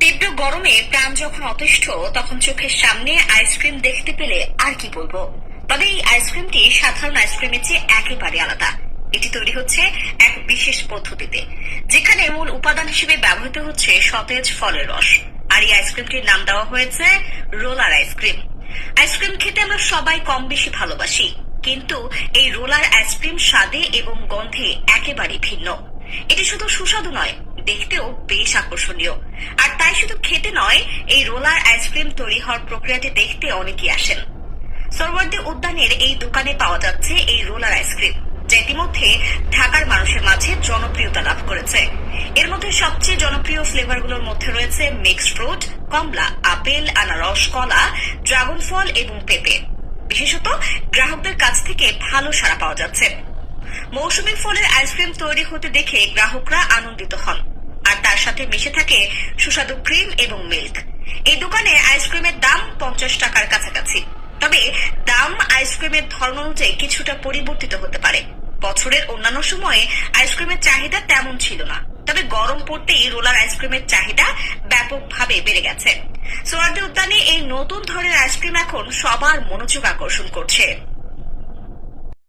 তীব্র গরমে প্রাণ যখন অতিষ্ঠ তখন চোখের সামনে আইসক্রিম দেখতে পেলে আর কি বলবো। তবে এই আইসক্রিমটি সাধারণ আইসক্রিমের চেয়ে একেবারে আলাদা। এটি তৈরি হচ্ছে এক বিশেষ পদ্ধতিতে, যেখানে মূল উপাদান হিসেবে ব্যবহৃত হচ্ছে সতেজ ফলের রস। আর এই আইসক্রিমটির নাম দেওয়া হয়েছে রোলার আইসক্রিম। আইসক্রিম খেতে আমরা সবাই কম বেশি ভালোবাসি, কিন্তু এই রোলার আইসক্রিম স্বাদে এবং গন্ধে একেবারে ভিন্ন। এটি শুধু সুস্বাদু নয়, দেখতেও বেশ আকর্ষণীয়। আর তাই শুধু খেতে নয়, এই রোলার আইসক্রিম তৈরি হওয়ার প্রক্রিয়াটি দেখতে অনেকেই আসেন। সরওয়ার্দী উদ্যানের এই দোকানে পাওয়া যাচ্ছে এই রোলার আইসক্রিম, যা ইতিমধ্যে ঢাকার মানুষের মাঝে জনপ্রিয়তা লাভ করেছে। এর মধ্যে সবচেয়ে জনপ্রিয় ফ্লেভারগুলোর মধ্যে রয়েছে মিক্সড ফ্রুট, কমলা, আপেল, আনারস, কলা, ড্রাগন ফল এবং পেঁপে। বিশেষত গ্রাহকদের কাছ থেকে ভালো সাড়া পাওয়া যাচ্ছে। মৌসুমী ফলের আইসক্রিম তৈরি হতে দেখে গ্রাহকরা আনন্দিত হন, আর তার সাথে মিশে থাকে সুস্বাদু ক্রিম এবং মিল্ক। এই দোকানে আইসক্রিমের দাম 50 টাকার কাছাকাছি। তবে দাম আইসক্রিমের ধরন অনুযায়ী কিছুটা পরিবর্তিত হতে পারে। বছরের অন্যান্য সময়ে আইসক্রিমের চাহিদা তেমন ছিল না, তবে গরম পড়তেই রোলার আইসক্রিমের চাহিদা ব্যাপকভাবে বেড়ে গেছে। সোহরাওয়ার্দী উদ্যানে এই নতুন ধরনের আইসক্রিম এখন সবার মনোযোগ আকর্ষণ করছে।